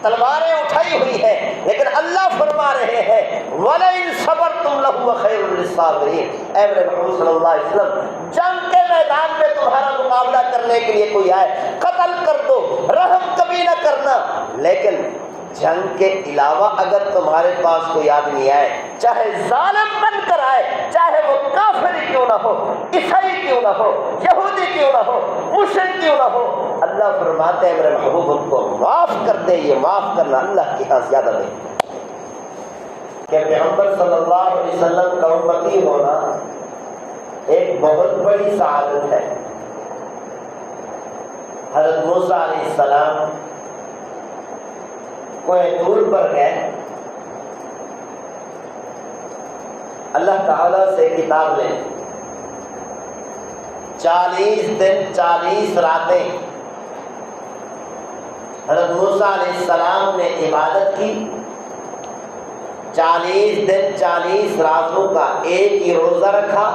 تلواریں اٹھائی ہوئی ہیں، لیکن اللہ فرما رہے ہیں وَلَئِن صَبَرْتُمْ لَهُوَ خَيْرٌ لِلصَّابِرِينَ۔ اے میرے محبوب صلی اللہ علیہ وسلم، جنگ کے میدان میں تمہارا مقابلہ کرنے کے لیے کوئی آئے، قتل کر دو، رحم کبھی نہ کرنا، لیکن جنگ کے علاوہ اگر تمہارے پاس کوئی آدمی آئے، چاہے ظالم بن کر آئے، چاہے وہ کافر کیوں نہ ہو، عیسائی کیوں نہ ہو، یہودی کیوں نہ ہو، مشرک کیوں نہ ہو، اللہ فرماتے ہیں میرے محبوب ان کو معاف کر دے۔ یہ معاف کرنا اللہ کے ہاں زیادہ دے کہ پیغمبر صلی اللہ علیہ وسلم کا امتی ہونا ایک بہت بڑی سعادت ہے۔ حضرت موسیٰ علیہ السلام کوہ طور پر گئے، اللہ تعالیٰ سے کتاب لیں، 40 دن 40 راتیں حضرت موسیٰ علیہ السلام نے عبادت کی، 40 دن 40 راتوں کا ایک ہی روزہ رکھا،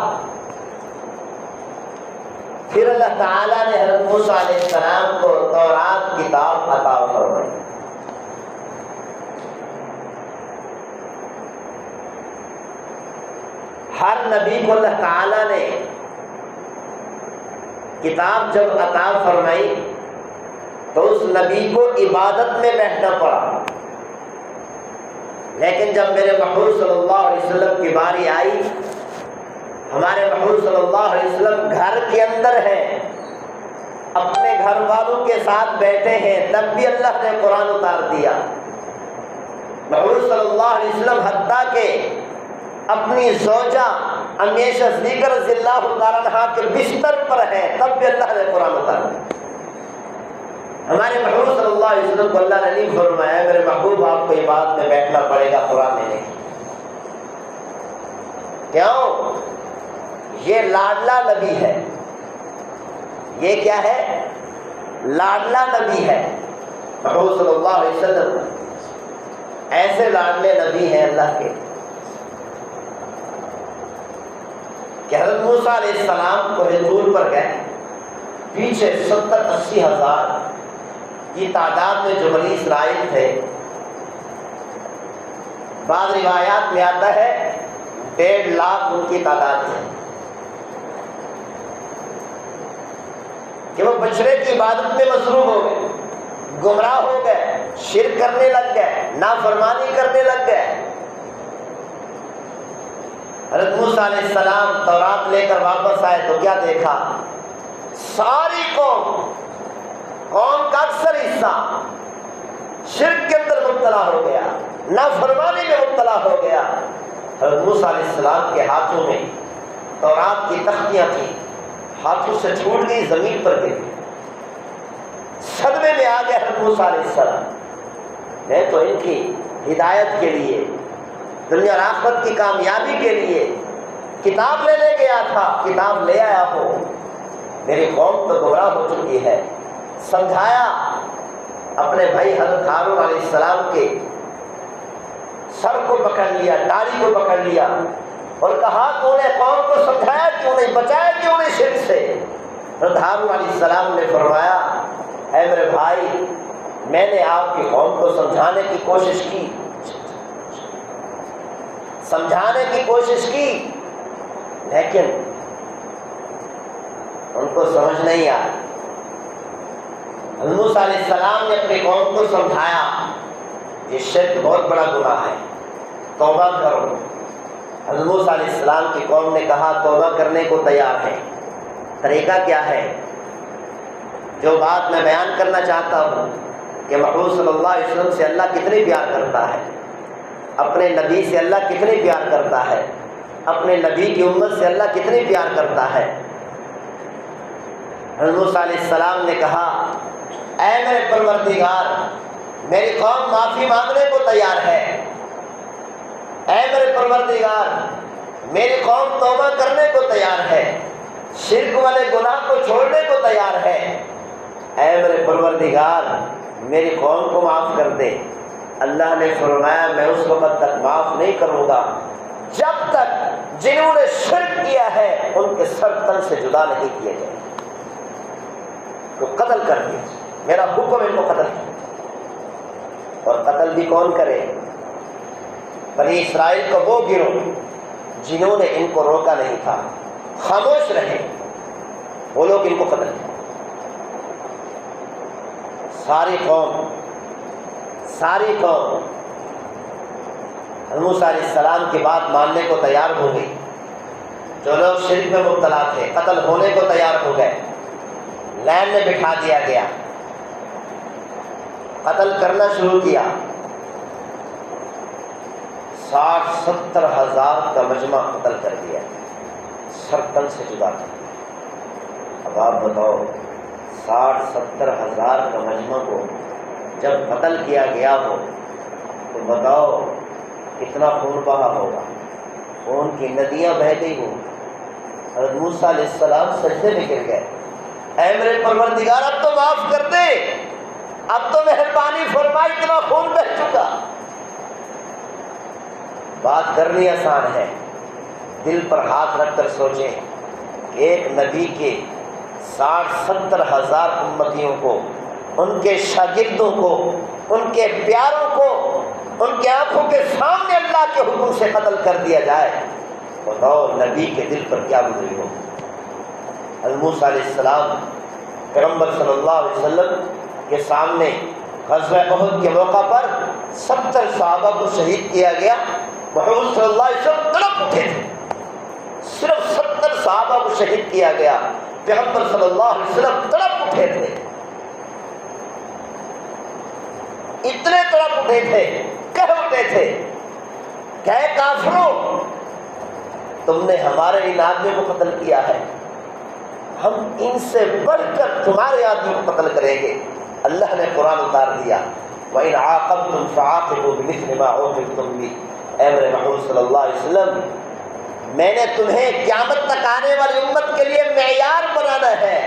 پھر اللہ تعالیٰ نے حضرت موسیٰ علیہ السلام کو تورات کتاب عطا فرمائی۔ ہر نبی کو اللہ تعالیٰ نے کتاب جب عطا فرمائی تو اس نبی کو عبادت میں بیٹھنا پڑا، لیکن جب میرے محبوب صلی اللہ علیہ وسلم کی باری آئی، ہمارے محبوب صلی اللہ علیہ وسلم گھر کے اندر ہیں، اپنے گھر والوں کے ساتھ بیٹھے ہیں، تب بھی اللہ نے قرآن اتار دیا۔ محبوب صلی اللہ علیہ وسلم حتیٰ کہ اپنی زوجہ امیشہ صدیقہ رضی اللہ تعالیٰ عنہا کے بستر پر ہیں، تب بھی اللہ نے قرآن اتار دیا۔ ہمارے محبوب صلی اللہ علیہ وسلم کو اللہ نے نہیں فرمایا میرے محبوب آپ کو عبادت میں بیٹھنا پڑے گا قرآن لینے کی۔ کیوں؟ یہ لاڈلا نبی ہے۔ یہ کیا ہے؟ لاڈلا نبی ہے۔ محبوب صلی اللہ علیہ وسلم ایسے لاڈلے نبی ہیں اللہ کے کہ حضرت موسیٰ علیہ السلام کوہ طور پر گئے، پیچھے 70-80 ہزار کی تعداد میں جو بنی اسرائیل تھے، بعض روایات میں آتا ہے 1.5 لاکھ ان کی تعداد ہے، کہ وہ بچڑے کی عبادت میں مصروف ہو گئے، گمراہ ہو گئے، شرک کرنے لگ گئے، نافرمانی کرنے لگ گئے۔ حضرت موسیٰ علیہ السلام تورات لے کر واپس آئے تو کیا دیکھا؟ ساری قوم کا اکثر حصہ شرک کے اندر مبتلا ہو گیا، نافرمانی میں مبتلا ہو گیا۔ حضرت موسیٰ علیہ السلام کے ہاتھوں میں تورات کی تختیاں تھیں، ہاتھوں سے چھوٹ گئی، زمین پر گر گئی، صدمے میں آ گئے حضرت موسیٰ علیہ السلام۔ میں تو ان کی ہدایت کے لیے، دنیا اور آخرت کی کامیابی کے لیے کتاب لینے گیا تھا، کتاب لے آیا ہوں، میری قوم تو گمراہ ہو چکی ہے۔ سمجھایا، اپنے بھائی حضرت ہارون علیہ السلام کے سر کو پکڑ لیا، داڑھی کو پکڑ لیا اور کہا تو نے قوم کو سمجھایا کیوں نہیں، بچایا کیوں نہیں شرک سے؟ حضرت ہارون علیہ السلام نے فرمایا اے میرے بھائی، میں نے آپ کی قوم کو سمجھانے کی کوشش کی، لیکن ان کو سمجھ نہیں آئی۔ حضرت موسیٰ علیہ السلام نے اپنی قوم کو سمجھایا یہ شرک بہت بڑا گناہ ہے، توبہ کرو۔ حضرت موسیٰ علیہ السلام کی قوم نے کہا توبہ کرنے کو تیار ہے۔ طریقہ کیا ہے؟ جو بات میں بیان کرنا چاہتا ہوں کہ محبوب صلی اللہ علیہ وسلم سے اللہ کتنی پیار کرتا ہے، اپنے نبی سے اللہ کتنی پیار کرتا ہے، اپنے نبی کی امت سے اللہ کتنی پیار کرتا ہے۔ حضرت موسیٰ علیہ السلام نے کہا اے میرے پروردگار، میری قوم معافی مانگنے کو تیار ہے، اے میرے پروردگار میری قوم توبہ کرنے کو تیار ہے، شرک والے گناہ کو چھوڑنے کو تیار ہے، اے میرے پروردگار میری قوم کو معاف کر دے۔ اللہ نے فرمایا میں اس وقت تک معاف نہیں کروں گا جب تک جنہوں نے شرک کیا ہے ان کے سر تن سے جدا نہیں کیے جائے، تو قتل کر دیا، میرا حکم ان کو قتل کیا۔ اور قتل بھی کون کرے؟ بنی اسرائیل کا وہ گروہ جنہوں نے ان کو روکا نہیں تھا، خاموش رہے، وہ لوگ ان کو قتل کیا۔ ساری قوم موسیٰ علیہ السلام کی بات ماننے کو تیار ہو گئی۔ جو لوگ شرک میں مبتلا تھے قتل ہونے کو تیار ہو گئے، لائن میں بٹھا دیا گیا، قتل کرنا شروع کیا۔ 60-70 ہزار کا مجمع قتل کر دیا، سرکن سے جدا تھا۔ اب آپ بتاؤ 60-70 ہزار کا مجمع کو جب قتل کیا گیا ہو تو بتاؤ کتنا خون بہا ہوگا، خون کی ندیاں بہہ گئی ہوں۔ حضرت موسیٰ علیہ السلام سجدے میں گر گئے، اے میرے پروردگار اب تو معاف کر دے، اب تو مہربانی فرما، اتنا خون بہہ چکا۔ بات کرنی آسان ہے، دل پر ہاتھ رکھ کر سوچیں کہ ایک نبی کے 60-70 ہزار امتیوں کو، ان کے شاگردوں کو، ان کے پیاروں کو، ان کی آنکھوں کے سامنے اللہ کے حکم سے قتل کر دیا جائے، بتاؤ نبی کے دل پر کیا گزری ہو۔ حضرت موسیٰ علیہ السلام پیغمبر صلی اللہ علیہ وسلم کے سامنے غزوہ احد کے موقع پر 70 صحابہ کو شہید کیا گیا، محمد صلی اللہ علیہ وسلم تڑپ اٹھے تھے۔ صرف 70 صحابہ کو شہید کیا گیا، پیغمبر صلی اللہ علیہ وسلم تڑپ اٹھے تھے، اتنے تڑپ اٹھے تھے، کہہ اٹھے تھے کہ اے کافروں، تم نے ہمارے ان آدمیوں کو قتل کیا ہے، ہم ان سے بڑھ کر تمہارے آدمیوں کو قتل کریں گے۔ اللہ نے قرآن اتار دیا، وَإِنْ عَاقَبْتُمْ فَعَاقِبُوا بِمِثْلِ مَا عُوقِبْتُمْ بِهِ۔ اے میرے محمود صلی اللہ علیہ وسلم، میں نے تمہیں قیامت تک آنے والی امت کے لیے معیار بنانا ہے،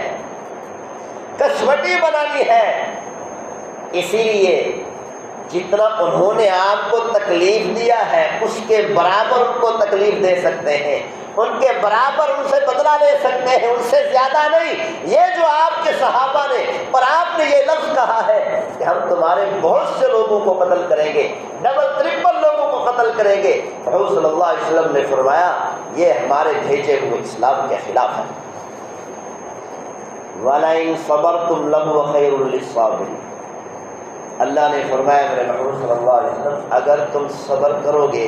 کسوٹی بنانی ہے، اسی لیے جتنا انہوں نے آپ کو تکلیف دیا ہے اس کے برابر ان کو تکلیف دے سکتے ہیں، ان کے برابر ان سے بدلہ لے سکتے ہیں، ان سے زیادہ نہیں۔ یہ جو آپ کے صحابہ نے اور آپ نے یہ لفظ کہا ہے کہ ہم تمہارے بہت سے لوگوں کو قتل کریں گے، ڈبل ٹرپل لوگوں کو قتل کریں گے، حضور صلی اللہ علیہ وسلم نے فرمایا یہ ہمارے بھیجے ہوئے اسلام کے خلاف ہے۔ وَلَئِن صَبَرْتُمْ لَهُوَ خَيْرٌ لِّلصَّابِرِينَ۔ اللہ نے فرمایا میرے محمود صلی اللہ علیہ وسلم، اگر تم صبر کرو گے،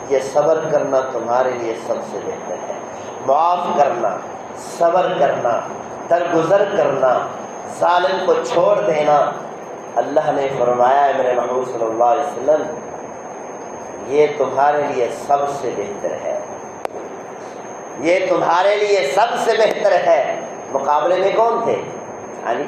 یہ صبر کرنا تمہارے لیے سب سے بہتر ہے۔ معاف کرنا، صبر کرنا، درگزر کرنا، ظالم کو چھوڑ دینا، اللہ نے فرمایا ہے میرے محمود صلی اللہ علیہ وسلم یہ تمہارے لیے سب سے بہتر ہے، یہ تمہارے لیے سب سے بہتر ہے۔ مقابلے میں کون تھے؟ یعنی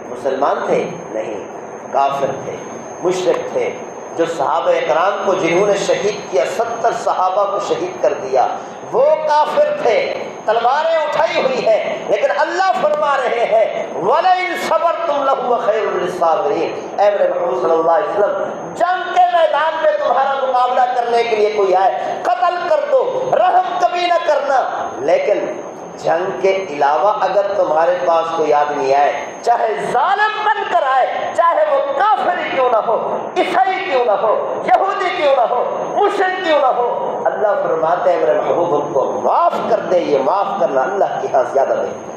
مسلمان تھے؟ نہیں، کافر تھے، مشرک تھے، جو صحابہ اکرام کو جنہوں نے شہید کیا، 70 صحابہ کو شہید کر دیا، وہ کافر تھے، تلواریں اٹھائی ہوئی ہیں، لیکن اللہ فرما رہے ہیں وَلَئِن صَبَرْتُمْ لَهُوَ خَيْرٌ لِّلصَّابِرِينَ۔ اے میرے محمود صلی اللہ علیہ وسلم، جنگ کے میدان میں تمہارا مقابلہ کرنے کے لیے کوئی آئے، قتل کر دو، رحم کبھی نہ کرنا، لیکن جنگ کے علاوہ اگر تمہارے پاس کوئی آدمی آئے، چاہے ظالم بن کر آئے، چاہے وہ کافر کیوں نہ ہو، عیسائی کیوں نہ ہو، یہودی کیوں نہ ہو، مشرک کیوں نہ ہو، اللہ فرماتے ہیں میرے محبوب ان کو معاف کر دے۔ یہ معاف کرنا اللہ کے ہاں زیادہ بہتر ہے۔